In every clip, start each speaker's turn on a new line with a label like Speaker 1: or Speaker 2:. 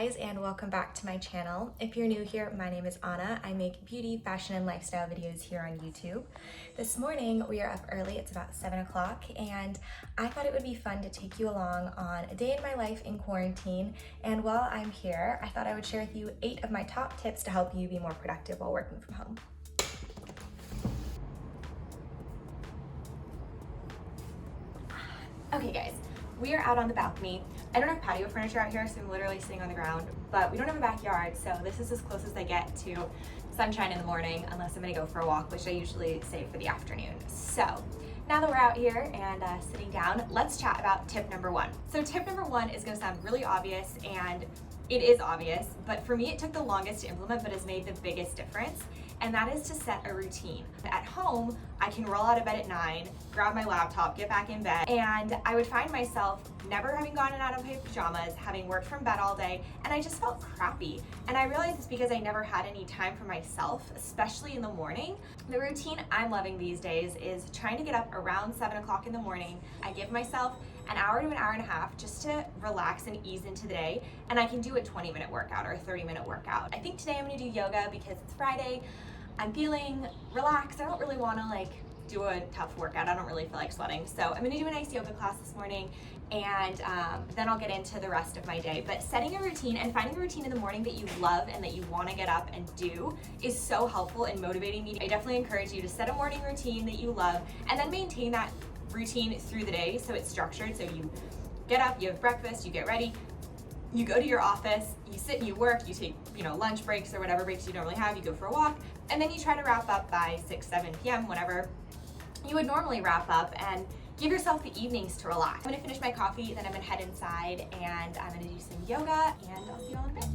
Speaker 1: guys, and welcome back to my channel. If you're new here, my name is Anna. I make beauty, fashion, and lifestyle videos here on YouTube. This morning we are up early, it's about 7 o'clock, and I thought it would be fun to take you along on a day in my life in quarantine. And while I'm here, I thought I would share with you 8 of my top tips to help you be more productive while working from home. Okay guys, we are out on the balcony. I don't have patio furniture out here, so I'm literally sitting on the ground, but we don't have a backyard, so this is as close as I get to sunshine in the morning, unless I'm gonna go for a walk, which I usually save for the afternoon. So now that we're out here and sitting down, let's chat about tip number 1. So tip number 1 is gonna sound really obvious, and it is obvious, but for me it took the longest to implement, but has made the biggest difference. And that is to set a routine. At home, I can roll out of bed at 9, grab my laptop, get back in bed, and I would find myself never having gotten out of my pajamas, having worked from bed all day, and I just felt crappy. And I realized it's because I never had any time for myself, especially in the morning. The routine I'm loving these days is trying to get up around 7 o'clock in the morning. I give myself an hour to an hour and a half just to relax and ease into the day, and I can do a 20-minute workout or a 30-minute workout. I think today I'm gonna do yoga because it's Friday. I'm feeling relaxed. I don't really want to do a tough workout. I don't really feel like sweating. So I'm going to do a nice yoga class this morning, and then I'll get into the rest of my day. But setting a routine and finding a routine in the morning that you love and that you want to get up and do is so helpful in motivating me. I definitely encourage you to set a morning routine that you love and then maintain that routine through the day so it's structured. So you get up, you have breakfast, you get ready, you go to your office, you sit and you work, you take, lunch breaks or whatever breaks you normally have, you go for a walk, and then you try to wrap up by 6, 7 p.m., whenever you would normally wrap up, and give yourself the evenings to relax. I'm gonna finish my coffee, then I'm gonna head inside, and I'm gonna do some yoga, and I'll see you all in a bit.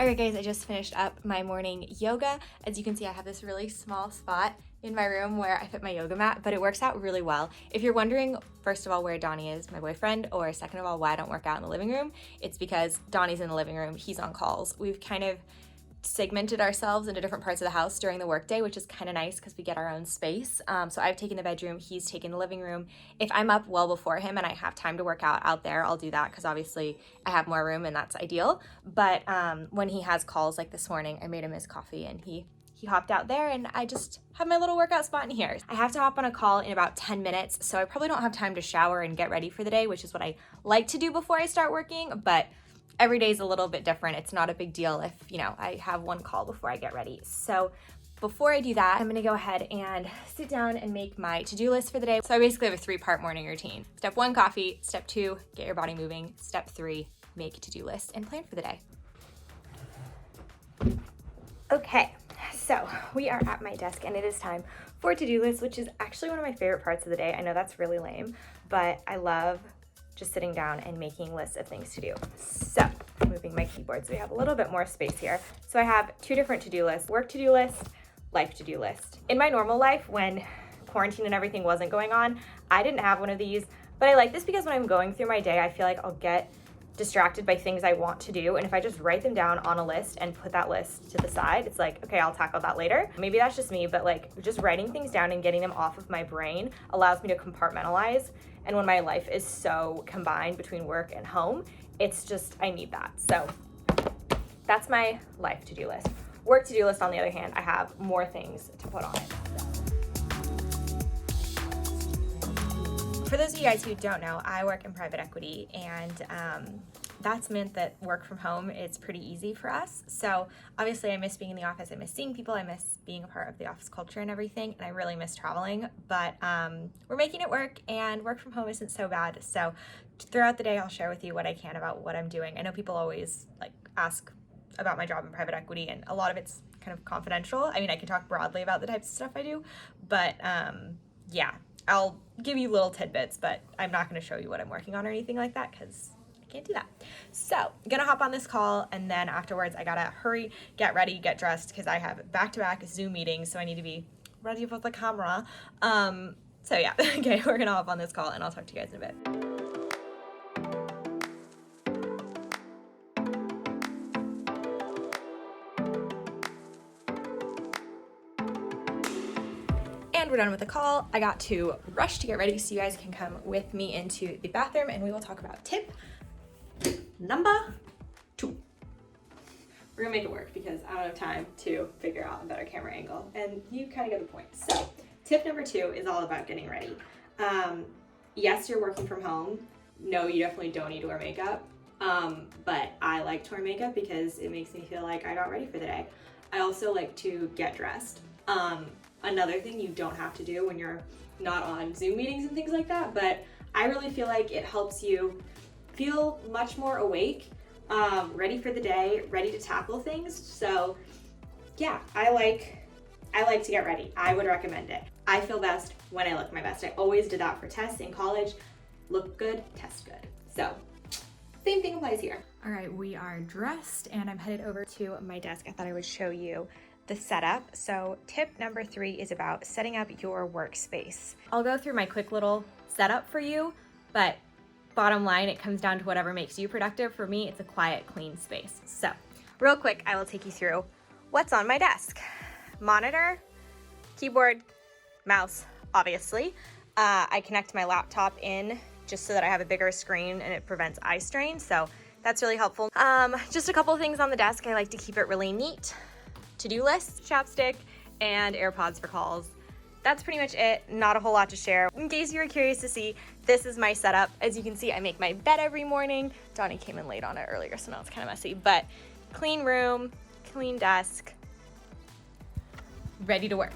Speaker 1: Alright guys, I just finished up my morning yoga. As you can see, I have this really small spot in my room where I fit my yoga mat, but it works out really well. If you're wondering, first of all, where Donnie is, my boyfriend, or second of all, why I don't work out in the living room, it's because Donnie's in the living room, he's on calls. We've kind of segmented ourselves into different parts of the house during the workday, which is kind of nice because we get our own space. So I've taken the bedroom, he's taken the living room. If I'm up well before him and I have time to work out there, I'll do that because obviously I have more room and that's ideal. But when he has calls like this morning, I made him his coffee and he hopped out there, and I just have my little workout spot in here. I have to hop on a call in about 10 minutes, so I probably don't have time to shower and get ready for the day, which is what I like to do before I start working, but every day is a little bit different. It's not a big deal if, I have one call before I get ready. So before I do that, I'm gonna go ahead and sit down and make my to-do list for the day. So I basically have a 3-part morning routine. Step 1, coffee. Step 2, get your body moving. Step 3, make a to-do list and plan for the day. Okay, so we are at my desk and it is time for a to-do list, which is actually one of my favorite parts of the day. I know that's really lame, but I love just sitting down and making lists of things to do. So moving my keyboard so we have a little bit more space here. So I have 2 different to-do lists: work to-do list, life to-do list. In my normal life, when quarantine and everything wasn't going on, I didn't have one of these, but I like this because when I'm going through my day, I feel like I'll get distracted by things I want to do, and if I just write them down on a list and put that list to the side, it's like, okay, I'll tackle that later. Maybe that's just me, but just writing things down and getting them off of my brain allows me to compartmentalize. And when my life is so combined between work and home, it's just, I need that. So that's my life to-do list. Work to-do list, on the other hand, I have more things to put on it. For those of you guys who don't know, I work in private equity, and that's meant that work from home is pretty easy for us. So obviously I miss being in the office, I miss seeing people, I miss being a part of the office culture and everything, and I really miss traveling, but we're making it work, and work from home isn't so bad. So throughout the day, I'll share with you what I can about what I'm doing. I know people always ask about my job in private equity, and a lot of it's kind of confidential. I mean, I can talk broadly about the types of stuff I do, but yeah, I'll give you little tidbits, but I'm not gonna show you what I'm working on or anything like that because I can't do that. So I'm gonna hop on this call, and then afterwards I gotta hurry, get ready, get dressed, because I have back-to-back Zoom meetings, so I need to be ready for the camera. So yeah, okay, we're gonna hop on this call and I'll talk to you guys in a bit. And we're done with the call. I got to rush to get ready so you guys can come with me into the bathroom and we will talk about tip number 2. We're gonna make it work because I don't have time to figure out a better camera angle, and you kind of get the point. So tip number 2 is all about getting ready. Yes, you're working from home. No, you definitely don't need to wear makeup. But I like to wear makeup because it makes me feel like I got ready for the day. I also like to get dressed. Another thing you don't have to do when you're not on Zoom meetings and things like that, but I really feel like it helps you feel much more awake, ready for the day, ready to tackle things. So yeah, I like to get ready. I would recommend it. I feel best when I look my best. I always did that for tests in college. Look good, test good. So same thing applies here. All right, we are dressed and I'm headed over to my desk. I thought I would show you the setup. So tip number 3 is about setting up your workspace. I'll go through my quick little setup for you, but bottom line, it comes down to whatever makes you productive. For me, it's a quiet, clean space. So real quick, I will take you through what's on my desk. Monitor, keyboard, mouse, obviously. I connect my laptop in just so that I have a bigger screen and it prevents eye strain. So that's really helpful. Just a couple things on the desk. I like to keep it really neat. To-do list, chapstick, and AirPods for calls. That's pretty much it. Not a whole lot to share. In case you were curious to see, this is my setup. As you can see, I make my bed every morning. Donnie came in late on it earlier, so now it's kind of messy, but clean room, clean desk, ready to work.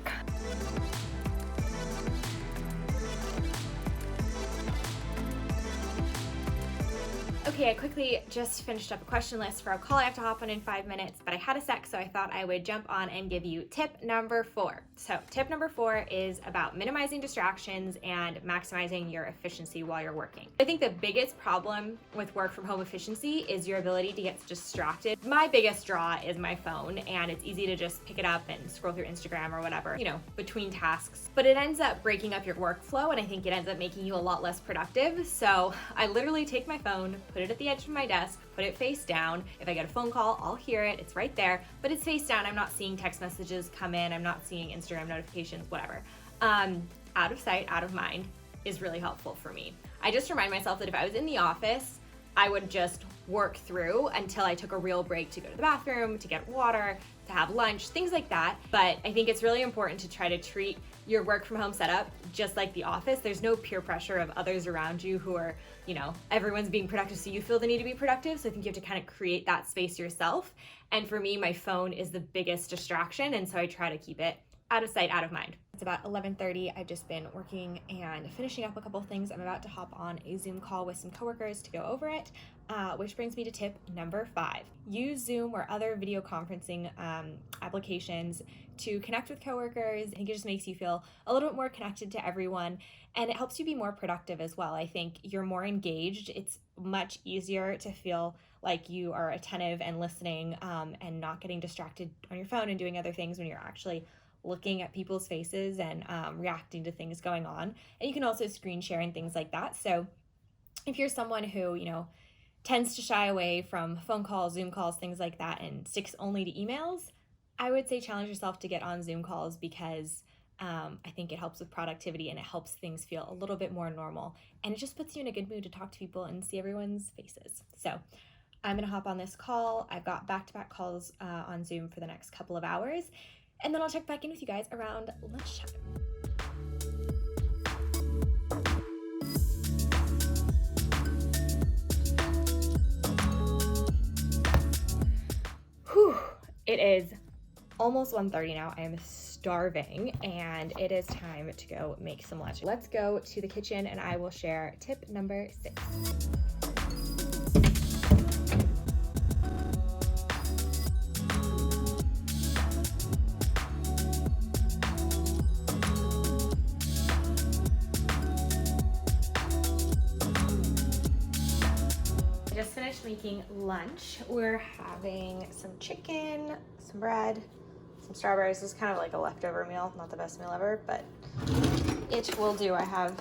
Speaker 1: Okay, I quickly just finished up a question list for a call I have to hop on in 5 minutes, but I had a sec, so I thought I would jump on and give you tip number 4. So tip number 4 is about minimizing distractions and maximizing your efficiency while you're working. I think the biggest problem with work from home efficiency is your ability to get distracted. My biggest draw is my phone, and it's easy to just pick it up and scroll through Instagram or whatever, you know, between tasks. But it ends up breaking up your workflow, and I think it ends up making you a lot less productive. So I literally take my phone, put it at the edge of my desk, put it face down. If I get a phone call, I'll hear it. It's right there, but it's face down. I'm not seeing text messages come in. I'm not seeing Instagram notifications, whatever. Out of sight, out of mind is really helpful for me. I just remind myself that if I was in the office, I would just work through until I took a real break to go to the bathroom, to get water, to have lunch, things like that. But I think it's really important to try to treat your work from home setup just like the office. There's no peer pressure of others around you who are, you know, everyone's being productive, so you feel the need to be productive. So I think you have to kind of create that space yourself. And for me, my phone is the biggest distraction, and so I try to keep it out of sight, out of mind. It's about 11:30. I've just been working and finishing up a couple things. I'm about to hop on a Zoom call with some coworkers to go over it, which brings me to tip number 5. Use Zoom or other video conferencing applications to connect with coworkers. I think it just makes you feel a little bit more connected to everyone, and it helps you be more productive as well. I think you're more engaged. It's much easier to feel like you are attentive and listening and not getting distracted on your phone and doing other things when you're actually looking at people's faces and reacting to things going on. And you can also screen share and things like that. So if you're someone who, you know, tends to shy away from phone calls, Zoom calls, things like that, and sticks only to emails, I would say challenge yourself to get on Zoom calls because I think it helps with productivity and it helps things feel a little bit more normal. And it just puts you in a good mood to talk to people and see everyone's faces. So I'm gonna hop on this call. I've got back-to-back calls on Zoom for the next couple of hours. And then I'll check back in with you guys around lunchtime. Whew, it is almost 1:30 now. I am starving and it is time to go make some lunch. Let's go to the kitchen and I will share tip number 6. finished making lunch. We're having some chicken, some bread, some strawberries. This is kind of like a leftover meal, not the best meal ever, but it will do. I have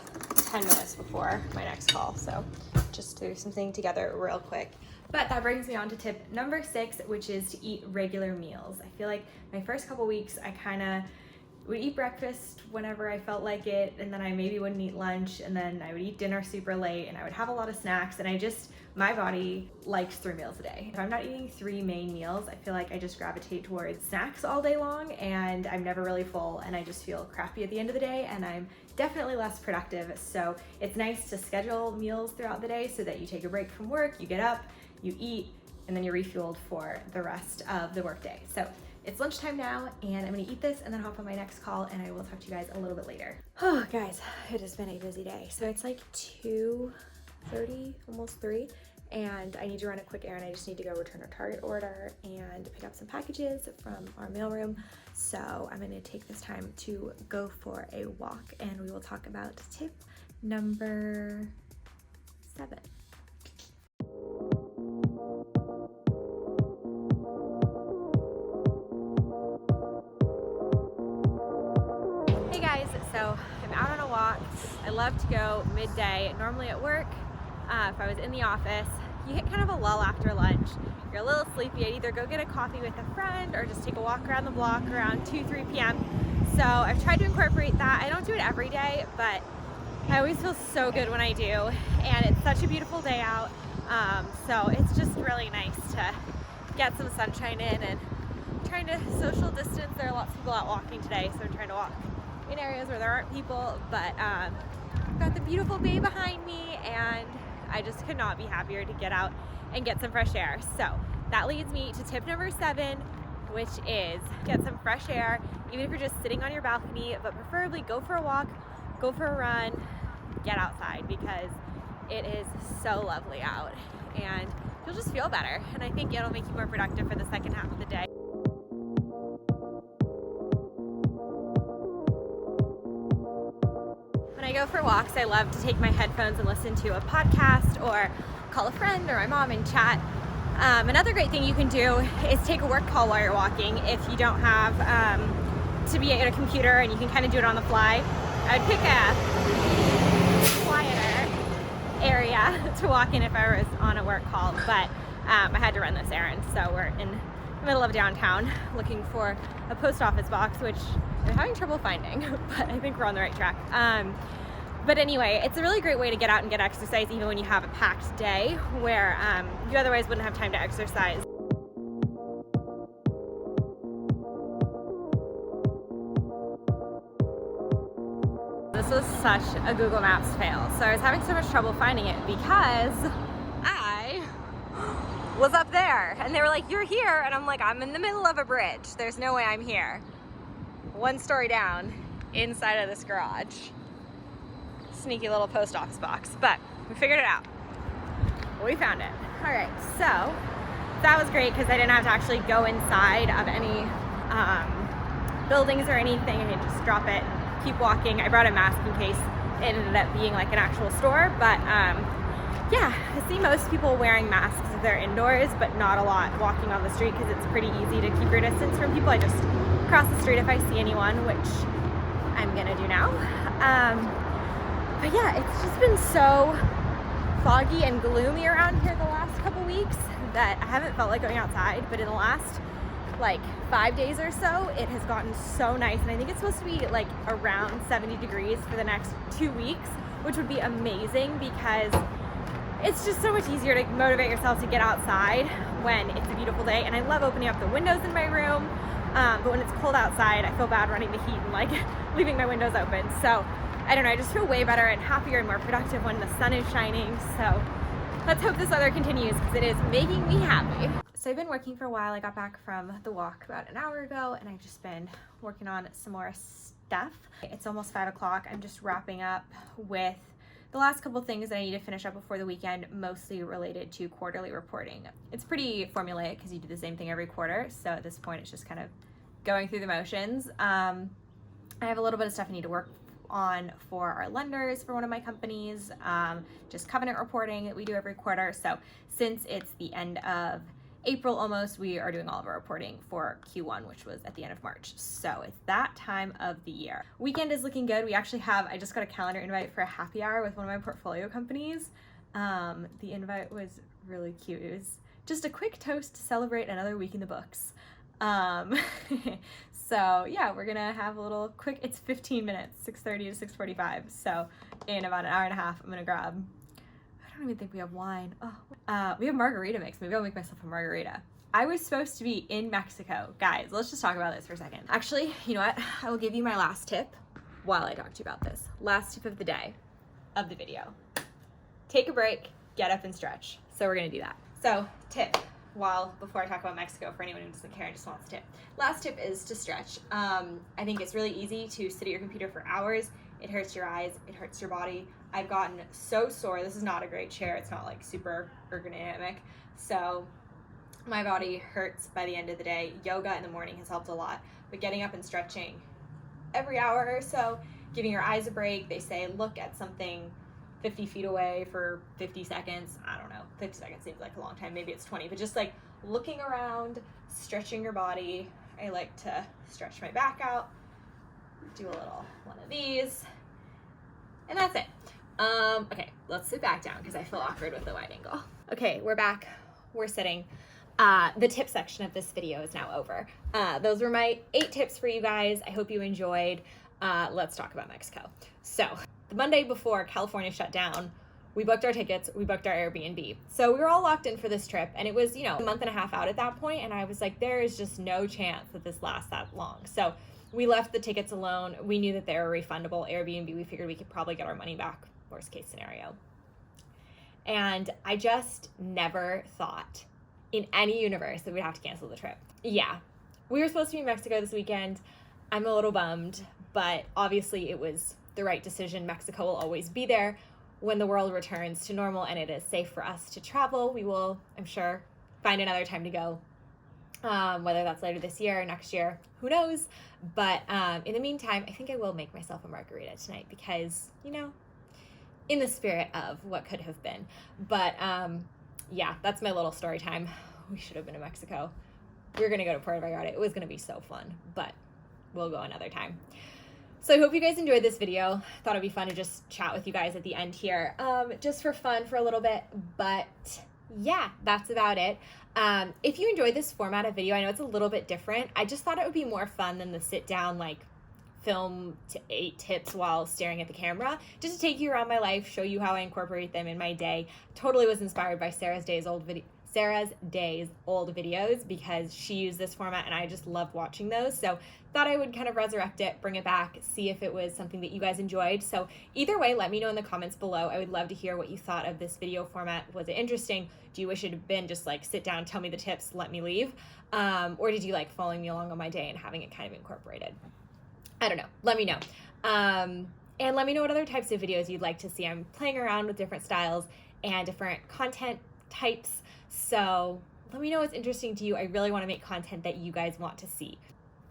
Speaker 1: 10 minutes before my next call, so just do something together real quick. But that brings me on to tip number 6, which is to eat regular meals. I feel like my first couple weeks, I kind of would eat breakfast whenever I felt like it, and then I maybe wouldn't eat lunch, and then I would eat dinner super late, and I would have a lot of snacks, and my body likes 3 meals a day. If I'm not eating 3 main meals, I feel like I just gravitate towards snacks all day long, and I'm never really full, and I just feel crappy at the end of the day, and I'm definitely less productive. So it's nice to schedule meals throughout the day so that you take a break from work, you get up, you eat, and then you're refueled for the rest of the workday. So it's lunchtime now, and I'm gonna eat this and then hop on my next call, and I will talk to you guys a little bit later. Oh, guys, it has been a busy day. So it's like 2:30, almost 3, and I need to run a quick errand. I just need to go return a Target order and pick up some packages from our mailroom. So I'm gonna take this time to go for a walk, and we will talk about tip number 7. So I'm out on a walk. I love to go midday, normally at work. If I was in the office, you hit kind of a lull after lunch. You're a little sleepy. I'd either go get a coffee with a friend or just take a walk around the block around 2-3 p.m. So I've tried to incorporate that. I don't do it every day, but I always feel so good when I do. And it's such a beautiful day out. So it's just really nice to get some sunshine in, and I'm trying to social distance. There are lots of people out walking today, so I'm trying to walk in areas where there aren't people, but I've got the beautiful bay behind me, and I just could not be happier to get out and get some fresh air. So that leads me to tip number 7, which is get some fresh air, even if you're just sitting on your balcony, but preferably go for a walk, go for a run, get outside, because it is so lovely out and you'll just feel better, and I think it'll make you more productive for the second half of the day. When I go for walks, I love to take my headphones and listen to a podcast or call a friend or my mom and chat. Another great thing you can do is take a work call while you're walking if you don't have to be at a computer and you can kind of do it on the fly. I would pick a quieter area to walk in if I was on a work call, but I had to run this errand, so we're in the middle of downtown looking for a post office box, which I'm having trouble finding, but I think we're on the right track. But anyway, it's a really great way to get out and get exercise even when you have a packed day where you otherwise wouldn't have time to exercise. This was such a Google Maps fail. So I was having so much trouble finding it because I was up there and they were like, "You're here," and I'm like, "I'm in the middle of a bridge. There's no way I'm here." 1 story down inside of this garage. Sneaky little post office box, but we figured it out. We found it. All right, so that was great because I didn't have to actually go inside of any buildings or anything. I could just drop it, keep walking. I brought a mask in case it ended up being like an actual store, but yeah, I see most people wearing masks if they're indoors, but not a lot walking on the street because it's pretty easy to keep your distance from people. I just cross the street if I see anyone, which I'm gonna do now. But yeah, it's just been so foggy and gloomy around here the last couple weeks that I haven't felt like going outside, but in the last like 5 days or so, it has gotten so nice, and I think it's supposed to be like around 70 degrees for the next 2 weeks, which would be amazing because it's just so much easier to motivate yourself to get outside when it's a beautiful day. And I love opening up the windows in my room, but when it's cold outside, I feel bad running the heat and like leaving my windows open. So I don't know, I just feel way better and happier and more productive when the sun is shining. So let's hope this weather continues because it is making me happy. So I've been working for a while. I got back from the walk about an hour ago, and I've just been working on some more stuff. It's almost 5 o'clock. I'm just wrapping up with the last couple things that I need to finish up before the weekend, mostly related to quarterly reporting. It's pretty formulaic because you do the same thing every quarter. So at this point, it's just kind of going through the motions. I have a little bit of stuff I need to work on for our lenders for one of my companies, just covenant reporting that we do every quarter. So since it's the end of April almost, we are doing all of our reporting for Q1, which was at the end of March. So it's that time of the year. Weekend is looking good. We actually have, I just got a calendar invite for a happy hour with one of my portfolio companies. The invite was really cute. It was just a quick toast to celebrate another week in the books. So yeah, we're gonna have a little quick, it's 15 minutes, 6:30 to 6:45. So in about an hour and a half, I'm gonna grab, I don't even think we have wine. We have margarita mix. Maybe I'll make myself a margarita. I was supposed to be in Mexico. Guys, let's just talk about this for a second. Actually, you know what? I will give you my last tip while I talk to you about this. Last tip of the day, of the video. Take a break, get up and stretch. So we're gonna do that. So tip, before I talk about Mexico, for anyone who doesn't care and just wants a tip. Last tip is to stretch. I think it's really easy to sit at your computer for hours. It hurts your eyes, it hurts your body. I've gotten so sore. This is not a great chair. It's not like super ergonomic. So my body hurts by the end of the day. Yoga in the morning has helped a lot, but getting up and stretching every hour or so, giving your eyes a break. They say look at something 50 feet away for 50 seconds. I don't know, 50 seconds seems like a long time. Maybe it's 20, but just like looking around, stretching your body. I like to stretch my back out, do a little one of these, and that's it. Okay, let's sit back down because I feel awkward with the wide angle. Okay, we're back, we're sitting. The tip section of this video is now over. Those were my 8 tips for you guys. I hope you enjoyed. Let's talk about Mexico. So the Monday before California shut down, we booked our tickets, we booked our Airbnb. So we were all locked in for this trip, and it was, you know, a month and a half out at that point, and I was like, there is just no chance that this lasts that long. So we left the tickets alone. We knew that they were refundable. Airbnb, we figured we could probably get our money back, worst case scenario. And I just never thought in any universe that we'd have to cancel the trip. Yeah, we were supposed to be in Mexico this weekend. I'm a little bummed, but obviously it was the right decision. Mexico will always be there when the world returns to normal and it is safe for us to travel. We will, I'm sure, find another time to go, whether that's later this year or next year, who knows. But in the meantime, I think I will make myself a margarita tonight because, you know, in the spirit of what could have been. But yeah, that's my little story time. We should have been in Mexico. We were gonna go to Puerto Vallarta. It was gonna be so fun, but we'll go another time. So I hope you guys enjoyed this video. Thought it'd be fun to just chat with you guys at the end here, just for fun for a little bit. But yeah, that's about it. If you enjoyed this format of video, I know it's a little bit different. I just thought it would be more fun than the sit down, like film to 8 tips while staring at the camera, just to take you around my life, show you how I incorporate them in my day. Totally was inspired by Sarah's Days old videos because she used this format and I just loved watching those. So thought I would kind of resurrect it, bring it back, see if it was something that you guys enjoyed. So either way, let me know in the comments below. I would love to hear what you thought of this video format. Was it interesting? Do you wish it had been just like sit down, tell me the tips, let me leave? Or did you like following me along on my day and having it kind of incorporated? I don't know. Let me know. And let me know what other types of videos you'd like to see. I'm playing around with different styles and different content types. So let me know what's interesting to you. I really want to make content that you guys want to see.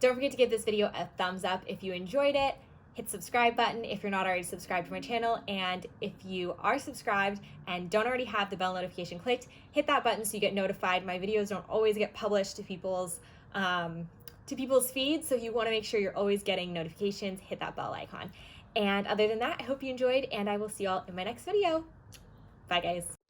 Speaker 1: Don't forget to give this video a thumbs up if you enjoyed it. Hit subscribe button if you're not already subscribed to my channel. And if you are subscribed and don't already have the bell notification clicked, hit that button so you get notified. My videos don't always get published to people's feeds. So if you want to make sure you're always getting notifications, hit that bell icon. And other than that, I hope you enjoyed and I will see you all in my next video. Bye guys.